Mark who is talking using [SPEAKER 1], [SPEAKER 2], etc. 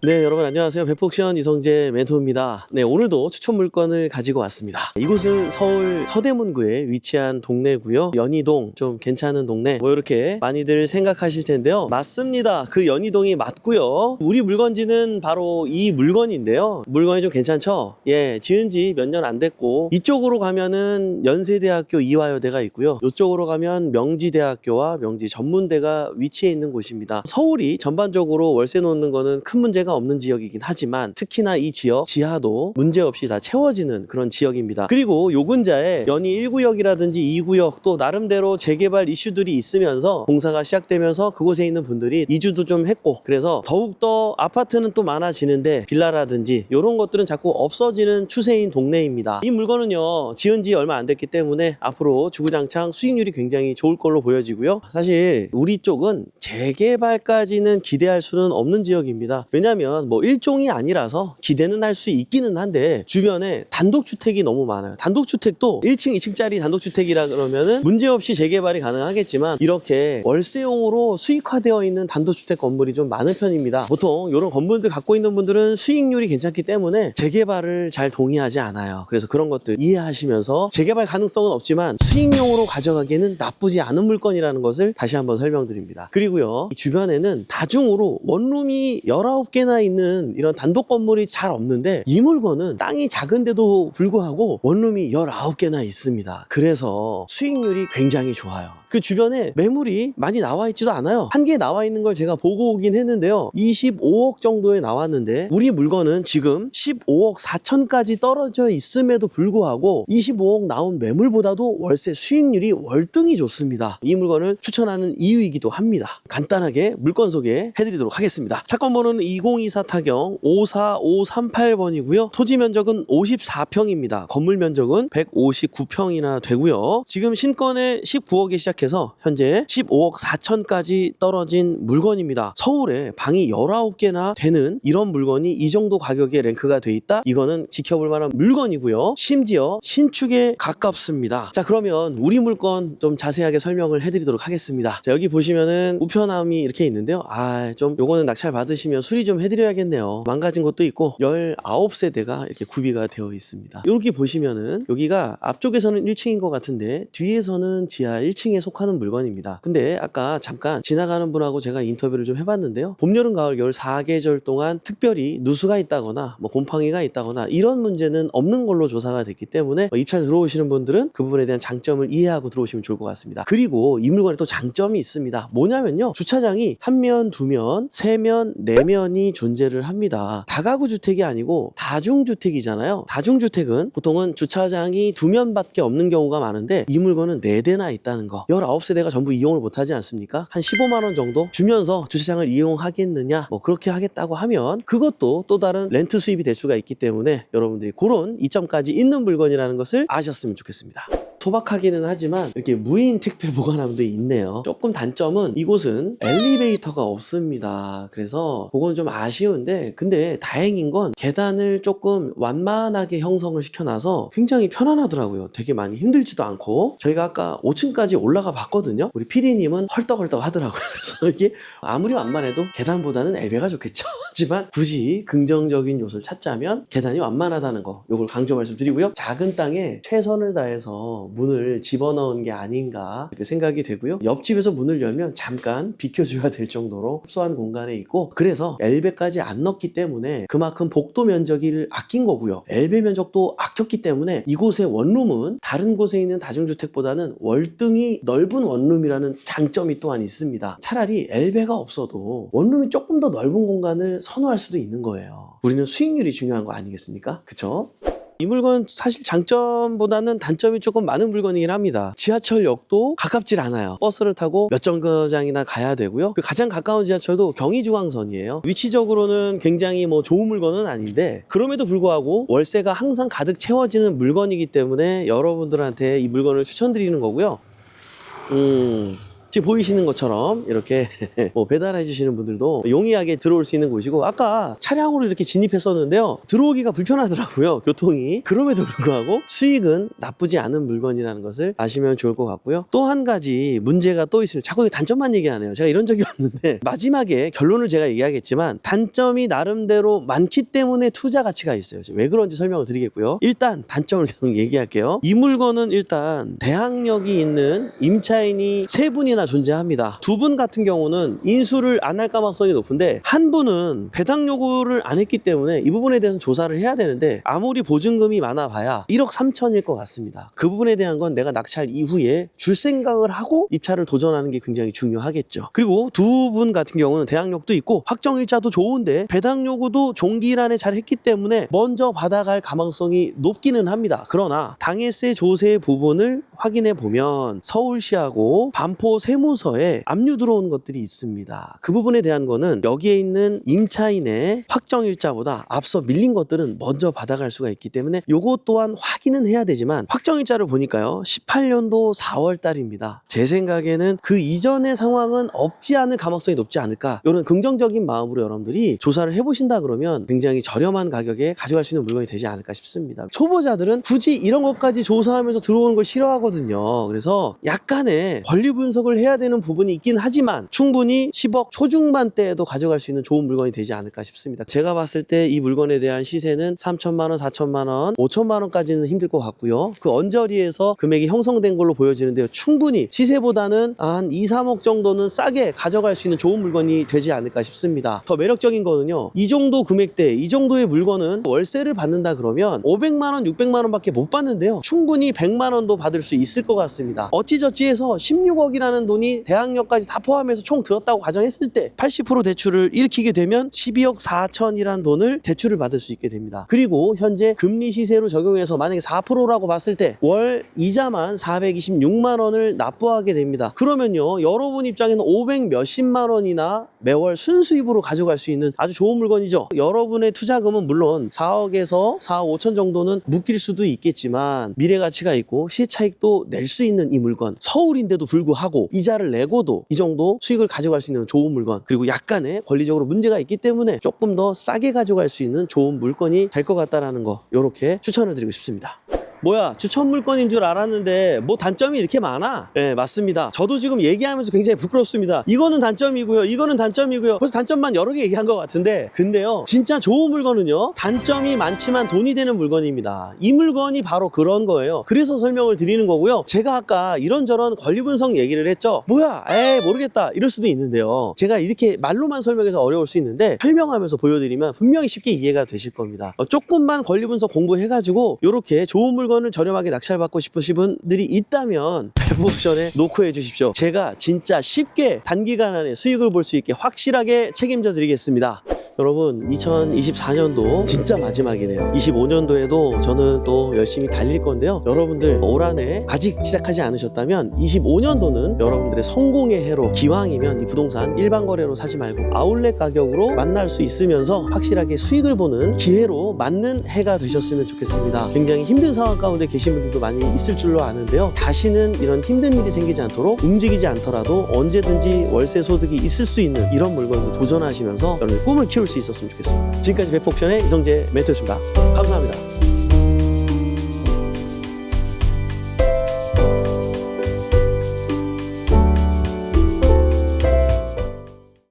[SPEAKER 1] 네, 여러분 안녕하세요. 백폭션 이성재 멘토입니다. 네, 오늘도 추천 물건을 가지고 왔습니다. 이곳은 서울 서대문구에 위치한 동네고요. 연희동, 좀 괜찮은 동네, 뭐 이렇게 많이들 생각하실 텐데요. 맞습니다. 그 연희동이 맞고요. 우리 물건지는 바로 이 물건인데요. 물건이 좀 괜찮죠? 예, 지은 지 몇 년 안 됐고, 이쪽으로 가면은 연세대학교 이화여대가 있고요. 이쪽으로 가면 명지대학교와 명지전문대가 위치해 있는 곳입니다. 서울이 전반적으로 월세 놓는 거는 큰 문제가 없는 지역이긴 하지만 특히나 이 지역 지하도 문제없이 다 채워지는 그런 지역입니다. 그리고 요 근자에 연희 1구역이라든지 2구역 또 나름대로 재개발 이슈들이 있으면서 공사가 시작되면서 그곳에 있는 분들이 이주도 좀 했고, 그래서 더욱더 아파트는 또 많아지는데 빌라라든지 이런 것들은 자꾸 없어지는 추세인 동네입니다. 이 물건은요, 지은 지 얼마 안 됐기 때문에 앞으로 주구장창 수익률이 굉장히 좋을 걸로 보여지고요. 사실 우리 쪽은 재개발까지는 기대할 수는 없는 지역입니다. 왜냐하면 뭐 일종이 아니라서 기대는 할 수 있기는 한데 주변에 단독주택이 너무 많아요. 단독주택도 1층, 2층짜리 단독주택이라 그러면은 문제없이 재개발이 가능하겠지만 이렇게 월세용으로 수익화되어 있는 단독주택 건물이 좀 많은 편입니다. 보통 이런 건물들 갖고 있는 분들은 수익률이 괜찮기 때문에 재개발을 잘 동의하지 않아요. 그래서 그런 것들 이해하시면서 재개발 가능성은 없지만 수익용으로 가져가기에는 나쁘지 않은 물건이라는 것을 다시 한번 설명드립니다. 그리고요, 이 주변에는 다중으로 원룸이 19개나 있는 이런 단독 건물이 잘 없는데 이 물건은 땅이 작은데도 불구하고 원룸이 19개나 있습니다. 그래서 수익률이 굉장히 좋아요. 그 주변에 매물이 많이 나와 있지도 않아요. 한 개 나와 있는 걸 제가 보고 오긴 했는데요, 25억 정도에 나왔는데 우리 물건은 지금 15억 4천까지 떨어져 있음에도 불구하고 25억 나온 매물보다도 월세 수익률이 월등히 좋습니다. 이 물건을 추천하는 이유이기도 합니다. 간단하게 물건 소개해 드리도록 하겠습니다. 사건 번호는 2024 타경 54538번이고요. 토지 면적은 54평입니다. 건물 면적은 159평이나 되고요. 지금 신건에 19억에 시작해서 현재 15억 4천까지 떨어진 물건입니다. 서울에 방이 19개나 되는 이런 물건이 이 정도 가격에 랭크가 돼 있다? 이거는 지켜볼 만한 물건이고요. 심지어 신축에 가깝습니다. 자, 그러면 우리 물건 좀 자세하게 설명을 해드리도록 하겠습니다. 자, 여기 보시면은 우편함이 이렇게 있는데요. 좀 요거는 낙찰 받으시면 수리 좀 해드려야겠네요. 망가진 것도 있고 19세대가 이렇게 구비가 되어 있습니다. 여기 보시면은 여기가 앞쪽에서는 1층인 것 같은데 뒤에서는 지하 1층에 속하는 물건입니다. 근데 아까 잠깐 지나가는 분하고 제가 인터뷰를 좀 해봤는데요, 봄, 여름, 가을, 겨울 4계절 동안 특별히 누수가 있다거나 뭐 곰팡이가 있다거나 이런 문제는 없는 걸로 조사가 됐기 때문에 입찰 들어오시는 분들은 그 부분에 대한 장점을 이해하고 들어오시면 좋을 것 같습니다. 그리고 이 물건에 또 장점이 있습니다. 뭐냐면요, 주차장이 한 면, 두 면, 세 면, 네 면이 존재를 합니다. 다가구 주택이 아니고 다중주택이잖아요. 다중주택은 보통은 주차장이 두 면밖에 없는 경우가 많은데 이 물건은 4대나 있다는 거. 19세대가 전부 이용을 못하지 않습니까? 한 15만 원 정도 주면서 주차장을 이용하겠느냐, 뭐 그렇게 하겠다고 하면 그것도 또 다른 렌트 수입이 될 수가 있기 때문에 여러분들이 그런 이점까지 있는 물건이라는 것을 아셨으면 좋겠습니다. 소박하기는 하지만 이렇게 무인 택배 보관함도 있네요. 조금 단점은 이곳은 엘리베이터가 없습니다. 그래서 그건 좀 아쉬운데, 근데 다행인 건 계단을 조금 완만하게 형성을 시켜놔서 굉장히 편안하더라고요. 되게 많이 힘들지도 않고. 저희가 아까 5층까지 올라가 봤거든요. 우리 PD님은 헐떡헐떡 하더라고요. 그래서 이게 아무리 완만해도 계단보다는 엘베가 좋겠죠. 하지만 굳이 긍정적인 요소를 찾자면 계단이 완만하다는 거, 요걸 강조 말씀드리고요. 작은 땅에 최선을 다해서 문을 집어넣은 게 아닌가 이렇게 생각이 되고요. 옆집에서 문을 열면 잠깐 비켜줘야 될 정도로 협소한 공간에 있고, 그래서 엘베까지 안 넣었기 때문에 그만큼 복도 면적을 아낀 거고요. 엘베 면적도 아꼈기 때문에 이곳의 원룸은 다른 곳에 있는 다중주택보다는 월등히 넓은 원룸이라는 장점이 또한 있습니다. 차라리 엘베가 없어도 원룸이 조금 더 넓은 공간을 선호할 수도 있는 거예요. 우리는 수익률이 중요한 거 아니겠습니까? 그쵸? 이 물건 사실 장점보다는 단점이 조금 많은 물건이긴 합니다. 지하철역도 가깝질 않아요. 버스를 타고 몇 정거장이나 가야 되고요. 가장 가까운 지하철도 경의중앙선이에요. 위치적으로는 굉장히 뭐 좋은 물건은 아닌데 그럼에도 불구하고 월세가 항상 가득 채워지는 물건이기 때문에 여러분들한테 이 물건을 추천드리는 거고요. 지금 보이시는 것처럼 이렇게 뭐 배달해 주시는 분들도 용이하게 들어올 수 있는 곳이고, 아까 차량으로 이렇게 진입했었는데요, 들어오기가 불편하더라고요, 교통이. 그럼에도 불구하고 수익은 나쁘지 않은 물건이라는 것을 아시면 좋을 것 같고요. 또 한 가지 문제가 또 있으면 자꾸 단점만 얘기하네요. 제가 이런 적이 없는데 마지막에 결론을 제가 얘기하겠지만, 단점이 나름대로 많기 때문에 투자 가치가 있어요. 왜 그런지 설명을 드리겠고요. 일단 단점을 계속 얘기할게요. 이 물건은 일단 대항력이 있는 임차인이 세 분이나 존재합니다. 두 분 같은 경우는 인수를 안 할 가망성이 높은데, 한 분은 배당 요구를 안 했기 때문에 이 부분에 대해서는 조사를 해야 되는데, 아무리 보증금이 많아봐야 1억 3천일 것 같습니다. 그 부분에 대한 건 내가 낙찰 이후에 줄 생각을 하고 입찰을 도전하는 게 굉장히 중요하겠죠. 그리고 두 분 같은 경우는 대항력도 있고 확정일자도 좋은데 배당 요구도 종기일안에 잘 했기 때문에 먼저 받아갈 가망성이 높기는 합니다. 그러나 당해세 조세 부분을 확인해 보면 서울시하고 반포 세무서에 압류 들어오는 것들이 있습니다. 그 부분에 대한 거는 여기에 있는 임차인의 확정일자보다 앞서 밀린 것들은 먼저 받아갈 수가 있기 때문에 요것 또한 확인은 해야 되지만, 확정일자를 보니까요 18년도 4월 달입니다. 제 생각에는 그 이전의 상황은 없지 않을 가능성이 높지 않을까, 이런 긍정적인 마음으로 여러분들이 조사를 해보신다 그러면 굉장히 저렴한 가격에 가져갈 수 있는 물건이 되지 않을까 싶습니다. 초보자들은 굳이 이런 것까지 조사하면서 들어오는 걸 싫어하거든요. 그래서 약간의 권리 분석을 해야 되는 부분이 있긴 하지만 충분히 10억 초중반대에도 가져갈 수 있는 좋은 물건이 되지 않을까 싶습니다. 제가 봤을 때 이 물건에 대한 시세는 3천만 원, 4천만 원, 5천만 원까지는 힘들 것 같고요. 그 언저리에서 금액이 형성된 걸로 보여지는데요, 충분히 시세보다는 한 2, 3억 정도는 싸게 가져갈 수 있는 좋은 물건이 되지 않을까 싶습니다. 더 매력적인 거는요, 이 정도 금액대, 이 정도의 물건은 월세를 받는다 그러면 500만 원, 600만 원밖에 못 받는데요, 충분히 100만 원도 받을 수 있을 것 같습니다. 어찌저찌 해서 16억이라는 돈이 대항력까지 다 포함해서 총 들었다고 가정했을 때 80% 대출을 일으키게 되면 12억 4천이라는 돈을 대출을 받을 수 있게 됩니다. 그리고 현재 금리 시세로 적용해서 만약에 4%라고 봤을 때 월 이자만 426만 원을 납부하게 됩니다. 그러면요, 여러분 입장에는 500 몇십만 원이나 매월 순수입으로 가져갈 수 있는 아주 좋은 물건이죠. 여러분의 투자금은 물론 4억에서 4억 5천 정도는 묶일 수도 있겠지만 미래 가치가 있고 시세 차익도 낼 수 있는 이 물건, 서울인데도 불구하고 이자를 내고도 이 정도 수익을 가져갈 수 있는 좋은 물건, 그리고 약간의 권리적으로 문제가 있기 때문에 조금 더 싸게 가져갈 수 있는 좋은 물건이 될 것 같다라는 거, 이렇게 추천을 드리고 싶습니다. 뭐야, 추천 물건인 줄 알았는데 뭐 단점이 이렇게 많아? 네, 맞습니다. 저도 지금 얘기하면서 굉장히 부끄럽습니다. 이거는 단점이고요, 이거는 단점이고요. 벌써 단점만 여러 개 얘기한 것 같은데, 근데요, 진짜 좋은 물건은요 단점이 많지만 돈이 되는 물건입니다. 이 물건이 바로 그런 거예요. 그래서 설명을 드리는 거고요. 제가 아까 이런저런 권리 분석 얘기를 했죠. 뭐야, 모르겠다 이럴 수도 있는데요, 제가 이렇게 말로만 설명해서 어려울 수 있는데 설명하면서 보여드리면 분명히 쉽게 이해가 되실 겁니다. 조금만 권리 분석 공부해가지고 이렇게 좋은 물건을 저렴하게 낙찰받고 싶으신 분들이 있다면 웹옥션에 노크해 주십시오. 제가 진짜 쉽게 단기간 안에 수익을 볼 수 있게 확실하게 책임져 드리겠습니다. 여러분, 2024년도 진짜 마지막이네요. 25년도에도 저는 또 열심히 달릴 건데요, 여러분들 올 한해 아직 시작하지 않으셨다면 25년도는 여러분들의 성공의 해로, 기왕이면 이 부동산 일반 거래로 사지 말고 아울렛 가격으로 만날 수 있으면서 확실하게 수익을 보는 기회로 맞는 해가 되셨으면 좋겠습니다. 굉장히 힘든 상황 가운데 계신 분들도 많이 있을 줄로 아는데요, 다시는 이런 힘든 일이 생기지 않도록 움직이지 않더라도 언제든지 월세 소득이 있을 수 있는 이런 물건도 도전하시면서 여러분의 꿈을 키울 수 있었으면 좋겠습니다. 지금까지 웹옥션의 이성재 멘토였습니다. 감사합니다.